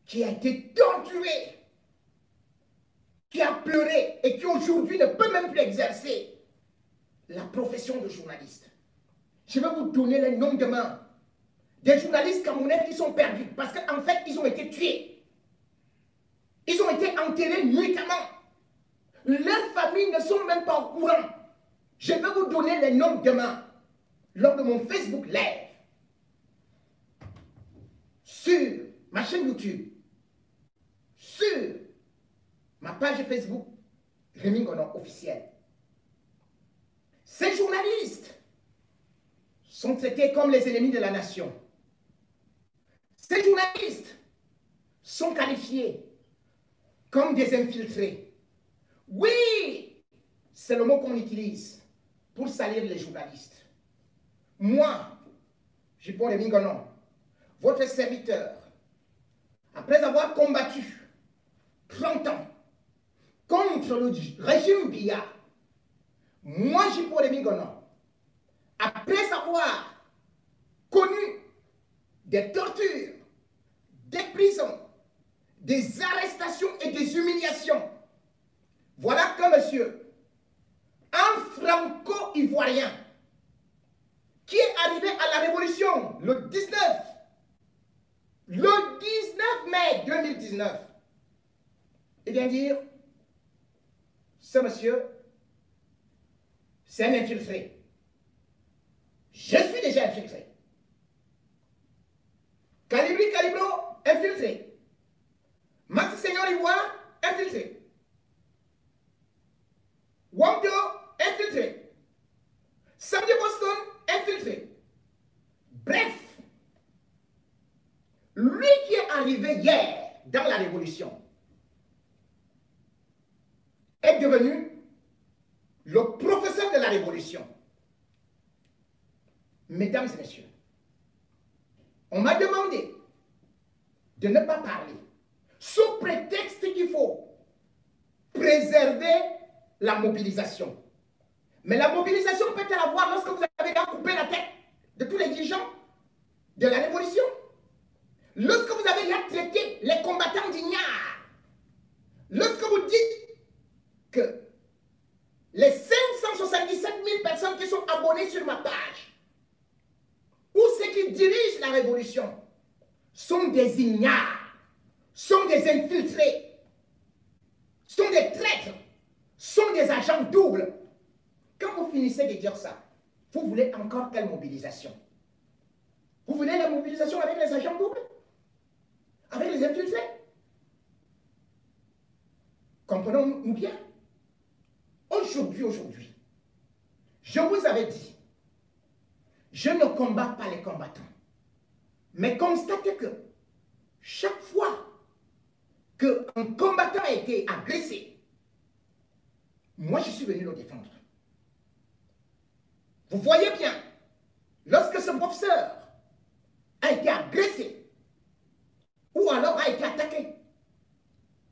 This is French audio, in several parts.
qui a été torturé, qui a pleuré et qui aujourd'hui ne peut même plus exercer la profession de journaliste. Je vais vous donner les noms demain des journalistes camerounais qui sont perdus parce qu'en fait, ils ont été tués. Ils ont été enterrés nuitamment. Leurs familles ne sont même pas au courant. Je vais vous donner les noms demain lors de mon Facebook Live sur ma chaîne YouTube, sur ma page Facebook Rémi Ngonon officiel. Ces journalistes sont traités comme les ennemis de la nation. Ces journalistes sont qualifiés comme des infiltrés. Oui, c'est le mot qu'on utilise pour salir les journalistes. Moi, Jipon Rémi Ngonon, votre serviteur, après avoir combattu 30 ans contre le régime Biya, moi, Jipon Rémi Ngonon, après avoir connu des tortures, des prisons, des arrestations et des humiliations, voilà que monsieur, un franco-ivoirien, qui est arrivé à la révolution le 19 mai 2019, il vient dire, ce monsieur, c'est un infiltré. Je suis déjà infiltré. Calibri Calibro, infiltré. Max Seigneur Ivoire, infiltré. Wamdo, infiltré. Samedi Boston, infiltré. Bref, lui qui est arrivé hier dans la révolution est devenu le professeur de la révolution. Mesdames et messieurs, on m'a demandé de ne pas parler sous prétexte qu'il faut préserver la mobilisation. Mais la mobilisation peut-elle avoir lorsque vous avez coupé la tête de tous les dirigeants de la révolution? Lorsque vous avez traité les combattants d'Ignard? Lorsque vous dites que les 577 000 personnes qui sont abonnées sur ma page ou ceux qui dirigent la révolution sont des ignares, sont des infiltrés, sont des traîtres, sont des agents doubles. Quand vous finissez de dire ça, vous voulez encore quelle mobilisation? Vous voulez la mobilisation avec les agents doubles? Avec les infiltrés? Comprenons-nous bien. Aujourd'hui, je vous avais dit, je ne combats pas les combattants. Mais constatez que chaque fois qu'un combattant a été agressé, moi je suis venu le défendre. Vous voyez bien, lorsque ce professeur a été agressé ou alors a été attaqué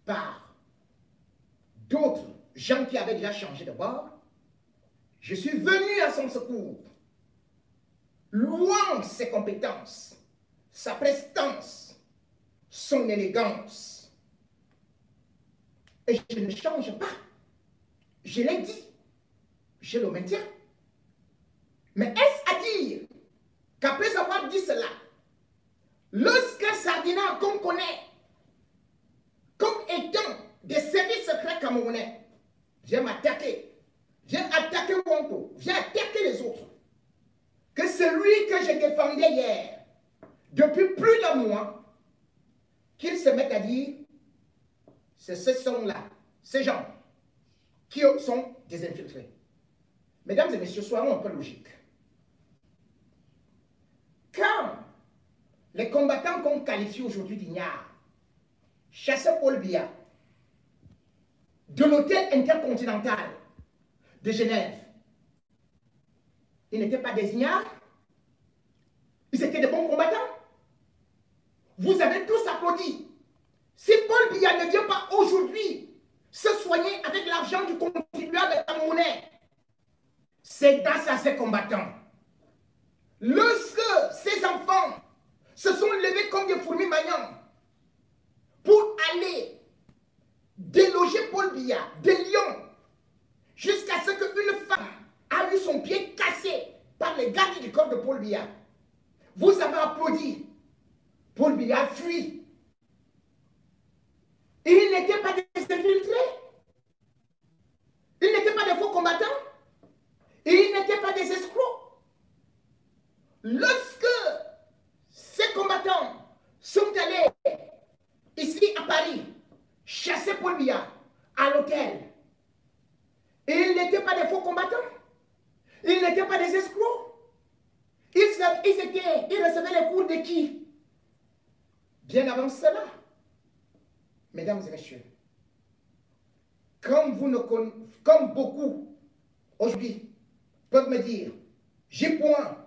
par d'autres gens qui avaient déjà changé de bord, je suis venu à son secours, louant ses compétences, sa prestance, son élégance. Et je ne change pas. Je l'ai dit. Je le maintiens. Mais est-ce à dire qu'après avoir dit cela, lorsque Sardina, qu'on connaît comme étant des services secrets camerounais, vient m'attaquer, vient attaquer Wonko, vient attaquer les autres, que celui que je défendais hier, depuis plus d'un mois, qu'il se mette à dire, c'est ce sont-là, ces gens, qui sont des infiltrés. Mesdames et messieurs, soyons un peu logiques. Quand les combattants qu'on qualifie aujourd'hui d'ignares chassaient Paul Biya de l'hôtel intercontinental de Genève, ils n'étaient pas des ignares, ils étaient de bons combattants. Vous avez tous applaudi. Si Paul Biya ne vient pas aujourd'hui se soigner avec l'argent du contribuable camerounais, c'est grâce à ces combattants. Lorsque ces enfants se sont levés comme des fourmis magnantes Paul Biya, de Lyon, jusqu'à ce qu'une femme a eu son pied cassé par les gardes du corps de Paul Biya. Vous avez applaudi. Paul Biya a fui. Il n'était pas des infiltrés. Il n'était pas des faux combattants. Il n'était pas des escrocs. Lorsque ces combattants sont allés ici à Paris chasser Paul Biya à l'hôtel, ils n'étaient pas des faux combattants. Ils n'étaient pas des escrocs. Ils recevaient les cours de qui? Bien avant cela. Mesdames et messieurs, comme beaucoup aujourd'hui peuvent me dire, j'ai point,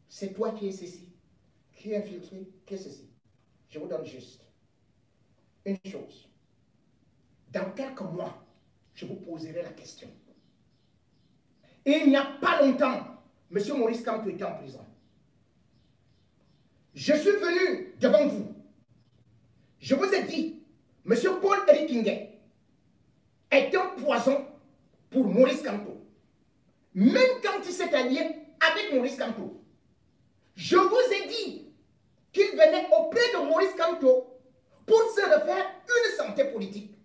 c'est toi qui es ceci, qui est infiltré, qui est ceci. Je vous donne juste une chose. Dans quelques mois, je vous poserai la question. Il n'y a pas longtemps, M. Maurice Kamto était en prison. Je suis venu devant vous. Je vous ai dit, M. Paul-Éric Nguyen est un poison pour Maurice Kamto. Même quand il s'est allié avec Maurice Kamto. Je vous ai dit qu'il venait auprès de Maurice Kamto pour se refaire une santé politique.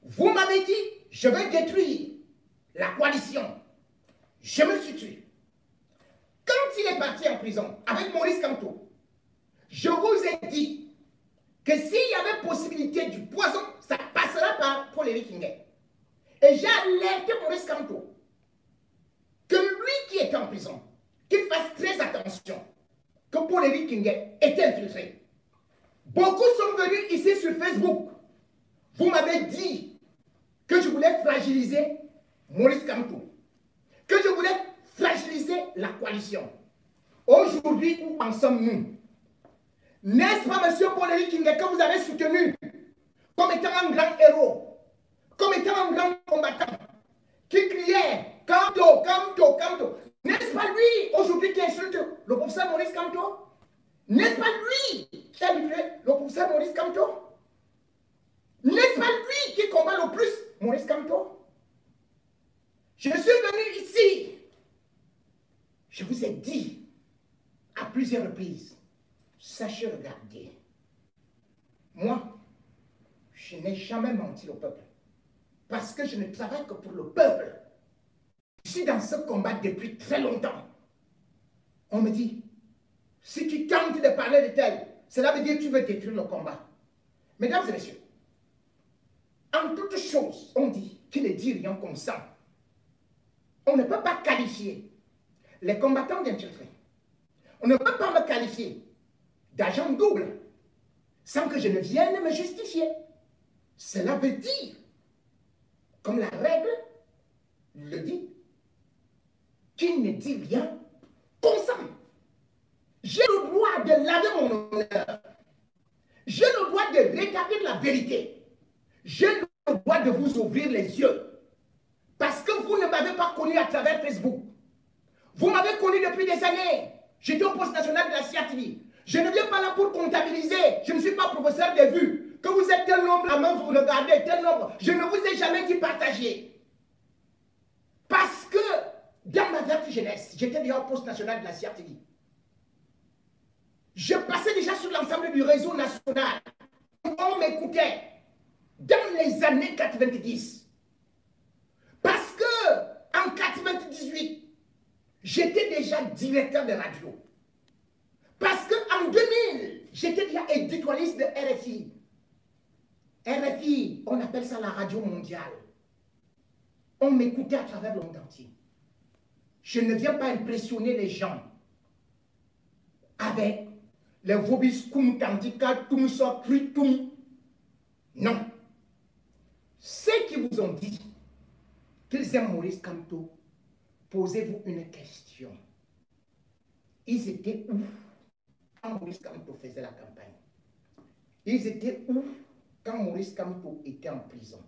Vous m'avez dit, je vais détruire la coalition. Je me suis tué. Quand il est parti en prison avec Maurice Kamto, je vous ai dit que s'il y avait possibilité du poison, ça passera par Paul-Éric Nguyen. Et j'ai alerté Maurice Kamto que lui qui est en prison, qu'il fasse très attention, que Paul-Éric Nguyen était infiltré. Beaucoup sont venus ici sur Facebook. Vous m'avez dit que je voulais fragiliser Maurice Kamto, que je voulais fragiliser la coalition. Aujourd'hui, où en sommes-nous? N'est-ce pas, M. Paul-Éric Nguyen, que vous avez soutenu comme étant un grand héros, comme étant un grand combattant, qui criait « Kamto, Kamto, Kamto ». N'est-ce pas lui, aujourd'hui, qui insulte le professeur Maurice Kamto? N'est-ce pas lui qui a livré le professeur Maurice Kamto? N'est-ce pas lui qui combat le plus Maurice Kamto? Je suis venu ici. Je vous ai dit à plusieurs reprises, sachez regarder. Moi, je n'ai jamais menti au peuple. Parce que je ne travaille que pour le peuple. Je suis dans ce combat depuis très longtemps. On me dit, si tu tentes de parler de tel, cela veut dire que tu veux détruire le combat. Mesdames et messieurs, en toute chose, on dit qu'il ne dit rien comme ça. On ne peut pas qualifier les combattants d'infiltrés. On ne peut pas me qualifier d'agent double sans que je ne vienne me justifier. Cela veut dire, comme la règle le dit, qu'il ne dit rien consent. J'ai le droit de laver mon honneur. J'ai le droit de rétablir la vérité. J'ai le droit de vous ouvrir les yeux. Parce que vous ne m'avez pas connu à travers Facebook. Vous m'avez connu depuis des années. J'étais au poste national de la CRTV. Je ne viens pas là pour comptabiliser. Je ne suis pas professeur de vue. Que vous êtes tel nombre à main, vous regardez tel nombre. Je ne vous ai jamais dit partager. Parce que dans ma verte jeunesse, j'étais déjà au poste national de la CRTV. Je passais déjà sur l'ensemble du réseau national. On m'écoutait dans les années 90. Parce que en 98, j'étais déjà directeur de radio. Parce qu'en 2000, j'étais déjà éditorialiste de RFI. RFI, on appelle ça la radio mondiale. On m'écoutait à travers le monde entier. Je ne viens pas impressionner les gens avec les vobis kum tandika tum so kritum. Non. Ceux qui vous ont dit qu'ils aiment Maurice Kamto, posez-vous une question. Ils étaient où quand Maurice Kamto faisait la campagne? Ils étaient où quand Maurice Kamto était en prison?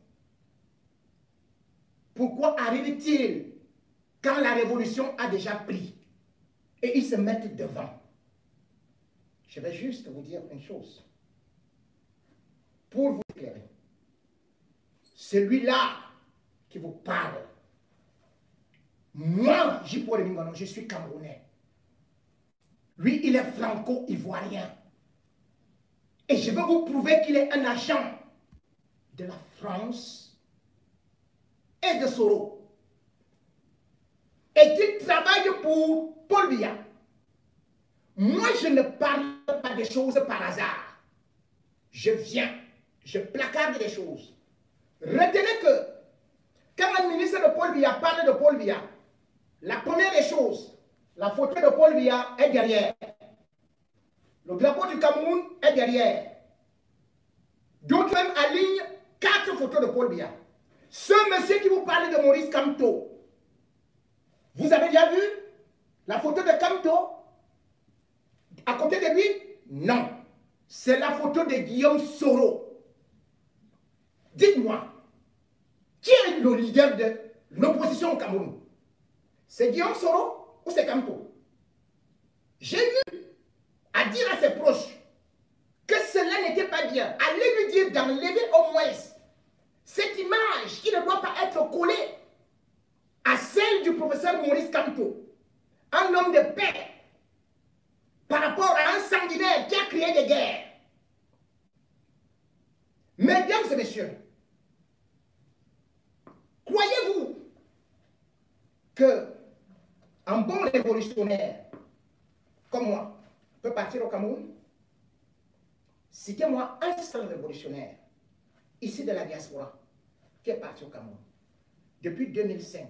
Pourquoi arrive-t-il quand la révolution a déjà pris et ils se mettent devant? Je vais juste vous dire une chose pour vous éclairer. celui-là qui vous parle, moi, J-Paul Mingono, je suis Camerounais. Lui, il est franco-ivoirien. Et je veux vous prouver qu'il est un agent de la France et de Soro. Et qu'il travaille pour Paul Biya. Moi, je ne parle pas des choses par hasard. Je viens, je placarde des choses. Retenez que quand un ministre de Paul Biya parle de Paul Biya, la première des choses, la photo de Paul Biya est derrière. Le drapeau du Cameroun est derrière. D'autres même alignent 4 photos de Paul Biya. Ce monsieur qui vous parle de Maurice Kamto, vous avez déjà vu la photo de Kamto à côté de lui? Non. C'est la photo de Guillaume Soro. Dites-moi, qui est le leader de l'opposition au Cameroun? C'est Guillaume Soro ou c'est Kamto? J'ai eu à dire à ses proches que cela n'était pas bien. Allez lui dire d'enlever au moins cette image qui ne doit pas être collée à celle du professeur Maurice Kamto, un homme de paix, par rapport à un sanguinaire qui a créé des guerres. Mesdames et messieurs, croyez-vous qu'un bon révolutionnaire comme moi peut partir au Cameroun? Citez-moi un seul révolutionnaire ici de la diaspora qui est parti au Cameroun. Depuis 2005,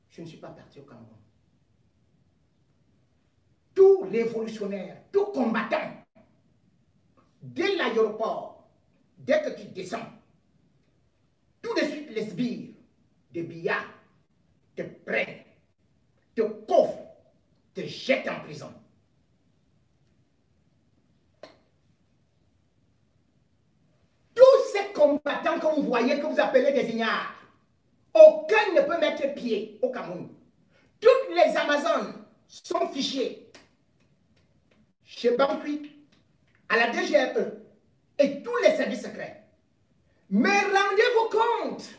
je ne suis pas parti au Cameroun. Tout révolutionnaire, tout combattant, dès l'aéroport, dès que tu descends, tout de suite les sbires de Biya te prennent, te coffrent, te jettent en prison. Tous ces combattants que vous voyez, que vous appelez des ignares, aucun ne peut mettre pied au Cameroun. Toutes les Amazones sont fichées chez Bangui, à la DGRE et tous les services secrets. Mais rendez-vous compte,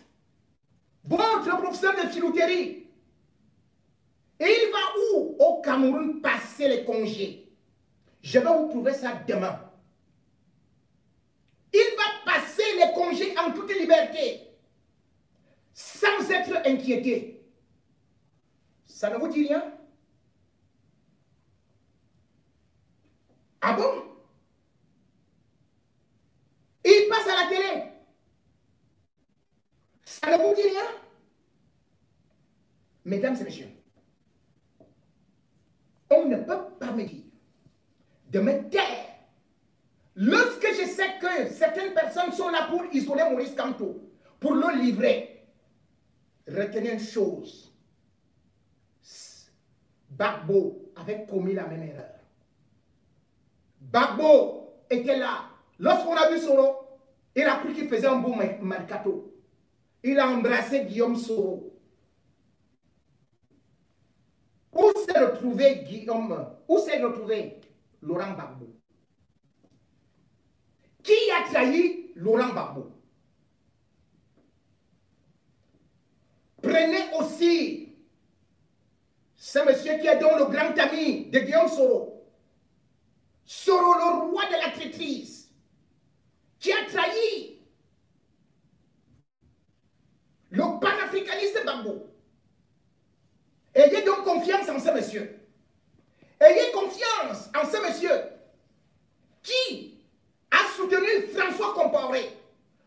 votre professeur de filouterie, il va où au Cameroun passer les congés? Je vais vous prouver ça demain. Il va passer les congés en toute liberté, sans être inquiété. Ça ne vous dit rien? Ah bon? Il passe à la télé. Ça ne vous dit rien? Mesdames et messieurs, on ne peut pas me dire de me taire lorsque je sais que certaines personnes sont là pour isoler Maurice Kamto, pour le livrer. Retenez une chose, Gbagbo avait commis la même erreur. Gbagbo était là. Lorsqu'on a vu Soro, il a cru qu'il faisait un beau mercato. Il a embrassé Guillaume Soro. Où s'est retrouvé Guillaume? Où s'est retrouvé Laurent Gbagbo? Qui a trahi Laurent Gbagbo? Prenez aussi ce monsieur qui est donc le grand ami de Guillaume Soro. Soro, le roi de la traîtrise, qui a trahi le panafricaniste Gbagbo. Ayez donc confiance en ce monsieur. Ayez confiance en ce monsieur qui a soutenu François Compaoré.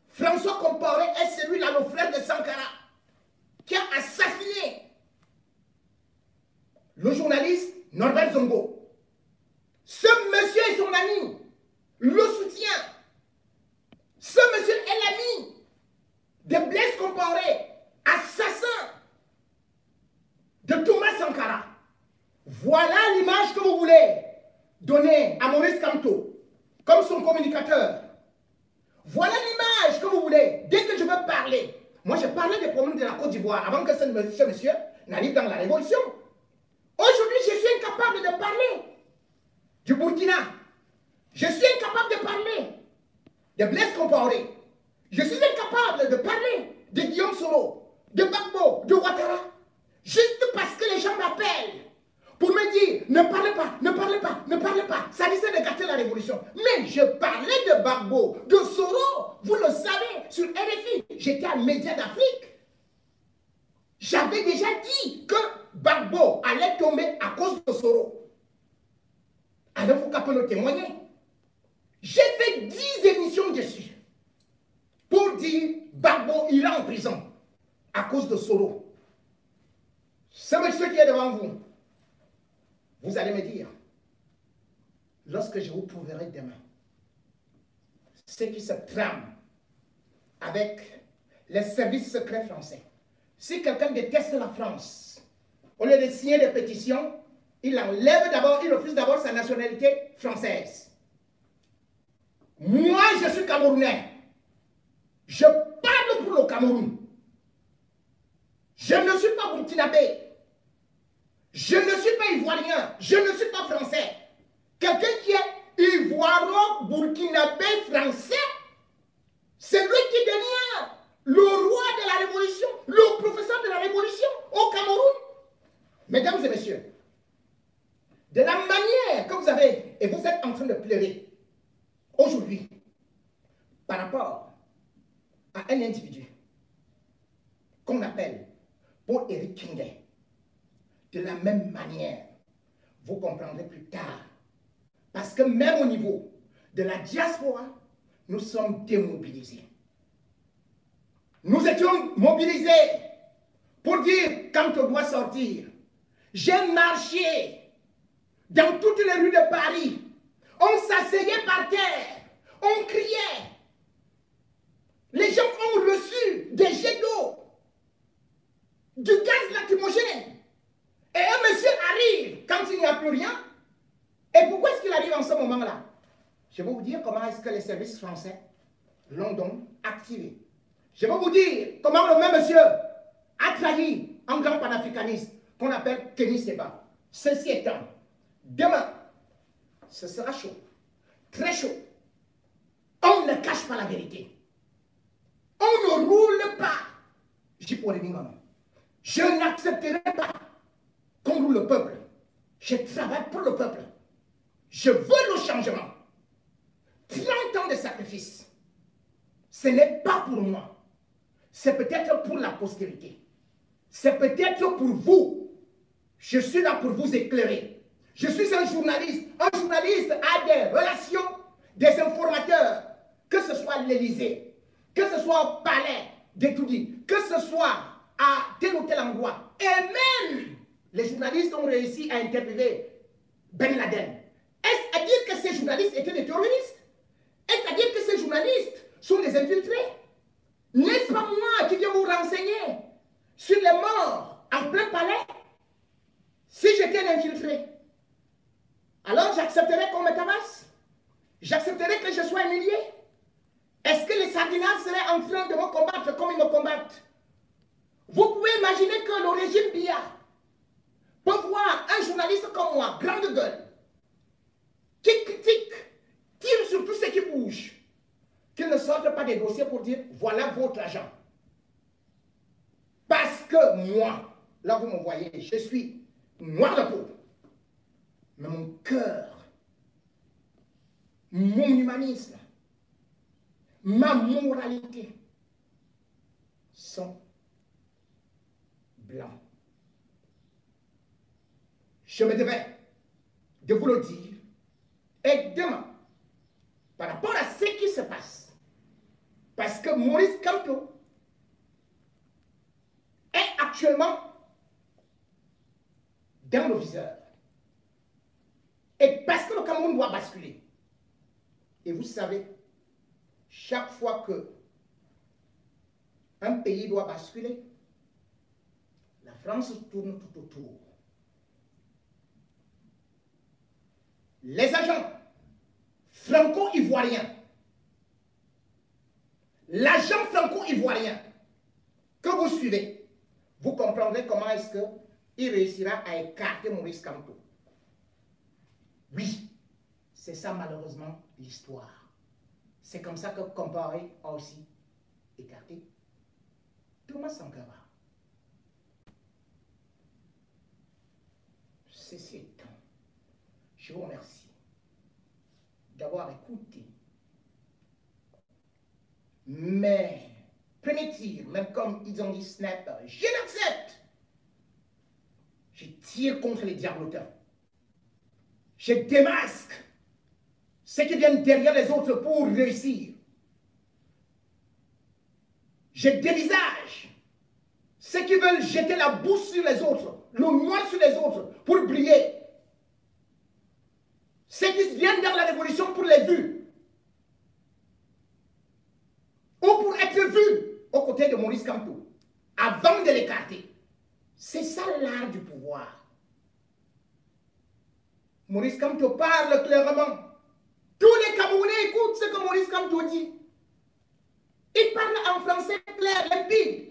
François Compaoré est celui-là, le frère de Sankara, qui a assassiné le journaliste Norbert Zongo. Ce monsieur est son ami, le soutient. Ce monsieur est l'ami de Blaise Compaoré, assassin de Thomas Sankara. Voilà l'image que vous voulez donner à Maurice Kamto comme son communicateur. Voilà l'image que vous voulez. Dès que je veux parler, moi je parlais des problèmes de la Côte d'Ivoire avant que ce monsieur n'arrive dans la révolution. Aujourd'hui, je suis incapable de parler du Burkina. Je suis incapable de parler de Blaise Compaoré. Je suis incapable capable de parler de Guillaume Soro, de Gbagbo, de Ouattara, juste parce que les gens m'appellent pour me dire, ne parlez pas, ne parlez pas, ne parlez pas. Ça risque de gâter la révolution. Mais je parlais de Gbagbo, de Soro, vous le savez, sur RFI. J'étais à Média d'Afrique. J'avais déjà dit que Gbagbo allait tomber à cause de Soro. Alors, il faut qu'à le témoigner. J'ai fait 10 émissions dessus pour dire Gbagbo ira en prison à cause de Soro. Ce monsieur qui est devant vous, vous allez me dire, lorsque je vous prouverai demain, ce qui se trame avec les services secrets français. Si quelqu'un déteste la France, au lieu de signer des pétitions, il enlève d'abord, il refuse d'abord sa nationalité française. Moi, je suis Camerounais. Je parle pour le Cameroun. Je ne suis pas burkinabé. Je ne suis pas ivoirien. Je ne suis pas français. Quelqu'un qui est ivoiro, burkinabé, français, c'est lui qui devient le roi de la révolution, le professeur de la révolution au Cameroun. Mesdames et messieurs, de la manière que vous avez, et vous êtes en train de pleurer aujourd'hui, par rapport à un individu qu'on appelle Paul Éric Kingué, de la même manière, vous comprendrez plus tard. Parce que même au niveau de la diaspora, nous sommes démobilisés. Nous étions mobilisés pour dire quand on doit sortir. J'ai marché dans toutes les rues de Paris. On s'asseyait par terre. On criait. Les gens ont reçu des jets d'eau, du gaz lacrymogène. Et un monsieur arrive quand il n'y a plus rien. Et pourquoi est-ce qu'il arrive en ce moment-là? Je vais vous dire comment est-ce que les services français l'ont donc activé. Je vais vous dire comment le même monsieur a trahi un grand panafricaniste qu'on appelle Kenny Seba. Ceci étant, demain, ce sera chaud, très chaud. On ne cache pas la vérité. On ne roule pas. Je n'accepterai pas qu'on roule le peuple. Je travaille pour le peuple. Je veux le changement. 30 ans de sacrifice. Ce n'est pas pour moi. C'est peut-être pour la postérité. C'est peut-être pour vous. Je suis là pour vous éclairer. Je suis un journaliste. Un journaliste a des relations, des informateurs. Que ce soit à l'Élysée, que ce soit au palais d'Étoudi, que ce soit à tel ou tel endroit. Et même les journalistes ont réussi à interviewer Ben Laden. Est-ce à dire que ces journalistes étaient des terroristes? Est-ce à dire que ces journalistes sont des infiltrés? N'est-ce pas moi qui viens vous renseigner sur les morts en plein palais? Si j'étais un infiltré, alors j'accepterais qu'on me tabasse? J'accepterais que je sois humilié? Est-ce que les sardinards seraient en train de me combattre comme ils me combattent? Vous pouvez imaginer que le régime Biya peut voir un journaliste comme moi, grande gueule, qui critique, tire sur tout ce qui bouge, qu'il ne sorte pas des dossiers pour dire voilà votre argent. Parce que moi, là vous me voyez, je suis noir de peau, mais mon cœur, mon humanisme, ma moralité sont blancs. Je me devais de vous le dire. Et demain, par rapport à ce qui se passe, parce que Maurice Kamto est actuellement dans le viseur. Et parce que le Cameroun doit basculer. Et vous savez, chaque fois que un pays doit basculer, la France tourne tout autour. Les agents franco-ivoiriens, l'agent franco-ivoirien que vous suivez, vous comprendrez comment est-ce qu'il réussira à écarter Maurice Kamto. Oui, c'est ça malheureusement l'histoire. C'est comme ça que Compaoré a aussi écarté. Thomas Sankara. Ceci étant, je vous remercie d'avoir écouté mes premiers tirs, même comme ils ont dit snap, je l'accepte. Je tire contre les diablotins. Je démasque ceux qui viennent derrière les autres pour réussir. Je dévisage ceux qui veulent jeter la boue sur les autres, le noir sur les autres pour briller. Ceux qui viennent dans la révolution pour les vues. Ou pour être vus aux côtés de Maurice Kamto, avant de l'écarter. C'est ça l'art du pouvoir. Maurice Kamto parle clairement. Tous les Camerounais écoutent ce que Maurice Kamto dit. Il parle en français clair, limpide.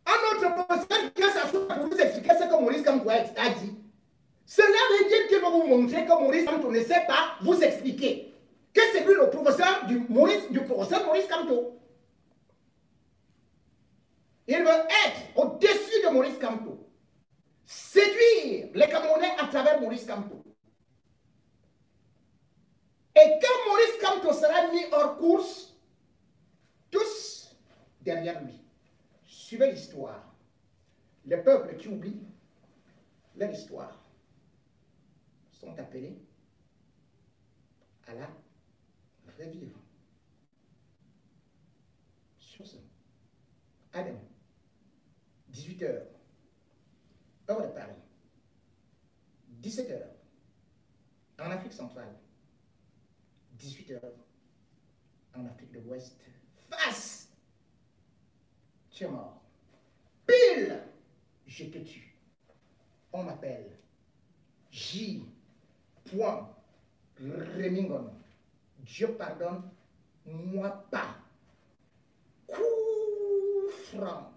Un autre professeur qui s'assoit pour vous expliquer ce que Maurice Kamto a dit. Cela veut dire qu'il va vous montrer que Maurice Kamto ne sait pas vous expliquer. Que c'est lui le professeur du professeur Maurice Kamto. Il veut être au-dessus de Maurice Kamto. Séduire les Camerounais à travers Maurice Kamto. Et quand Maurice Kamto sera mis hors course, tous derrière lui. Suivez l'histoire. Les peuples qui oublient leur histoire sont appelés à la revivre. Sur ce, Adam, 18 h, heure de Paris, 17 h, en Afrique centrale, 18 h, en Afrique de l'Ouest, face, tu es mort, pile, je te tue. On m'appelle J. Remingon. Dieu pardonne, moi pas. Coup franc.